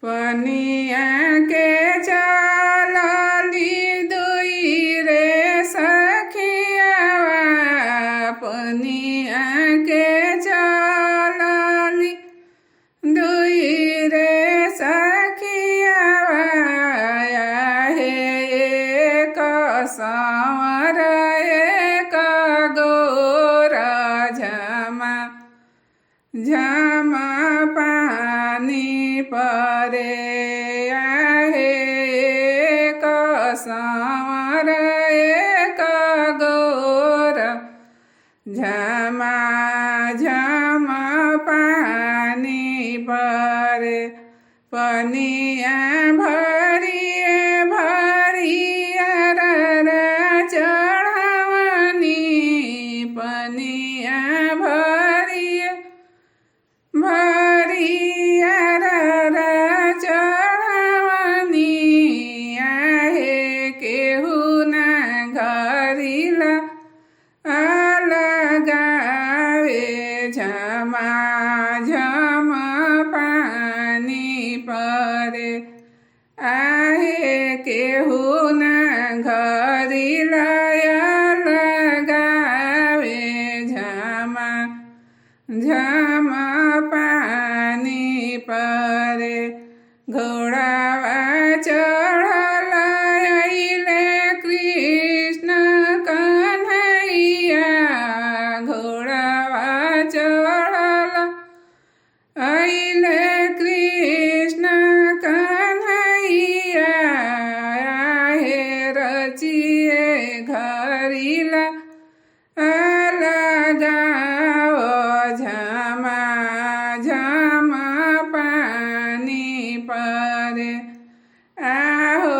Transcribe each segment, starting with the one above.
पनिया के चलली दुई रे सखियावा पनिया के चलली दुई रे सखियावा हे एक सांवर एक गोरा झमा झमा पानी परे आहे एक सांवर एक गोरा झमा झमा पानी परे पनिया भरिए भरिया चढ़ावनी पनिया भरिए भरिया चढ़ावनी आहे केहू न घरिला लगावे झमा झमा पानी परे आहे केहू न घरिला लगावे झमा झमा पानी परे घोड़ावा चढ़ल अइले कृष्ण कन्हैया घोड़ावा चढ़ल अइले कृष्ण कन्हैया हे रचिए घरिला लगाओ झमा झमा पानी परे आहो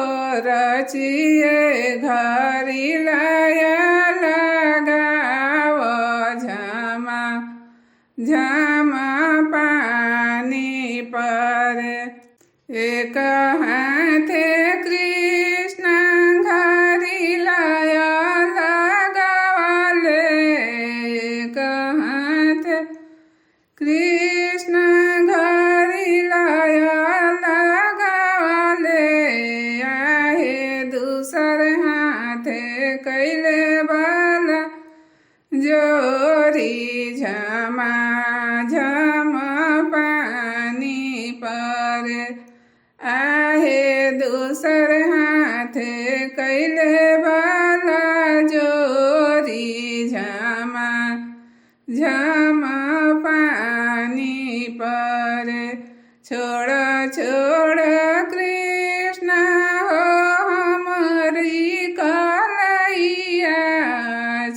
रचिए घरिला लगाओ झमा झमा पानी परे एक हाथे कृष्ण घरिला लगावले एक हाथे कृष्ण घरिला लगावले आहे दूसर हाथे कैले बाला जोरी झमा झमा पानी परे आहे दूसर हाथे कैले बाला जोरी झमा झमा पानी परे छोड़ छोड़ कृष्ण हो हमारी कलैया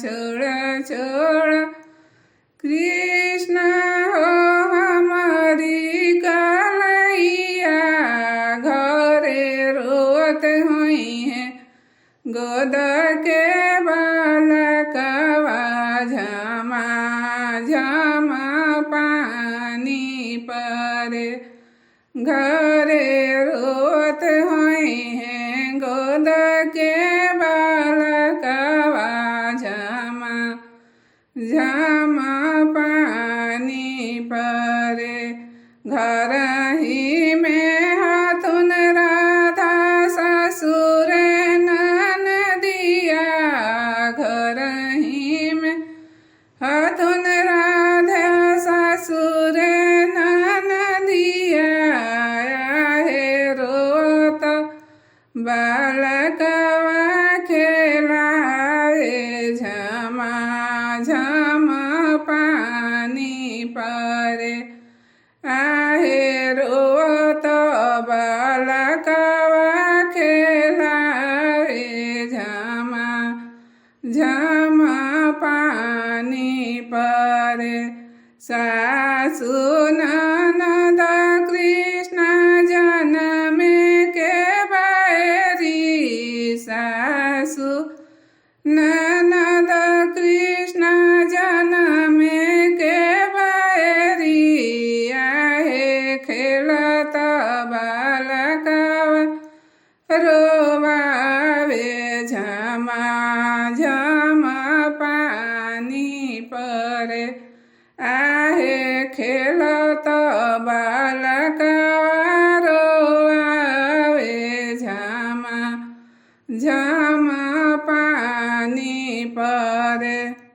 छोड़ छोड़ कृष्ण हो हमारी कलैया घरे रोत हुई है गोद के बालकवा झमा झमा पानी परे घरे रोत हुई है गोद के बालकवा झमा झमा पानी परे घर ही में हाथुन राधा ससुर ननदिया घर ही में हाथुन राधा ससुर ननदिया हे रोत बालकवा खेलाए झमा झमा पानी परे आहे रोत बालकवा खेलाए झमा झमा पानी परे सासु ननद कृष्ण जनमे के बैरी सासु ननद कृष्ण जनमे के बैरी आहे खेलत बालकवा रोवावे झमा झमा पानी परे आहे खेलत बालकवा ઝમ પાની પરે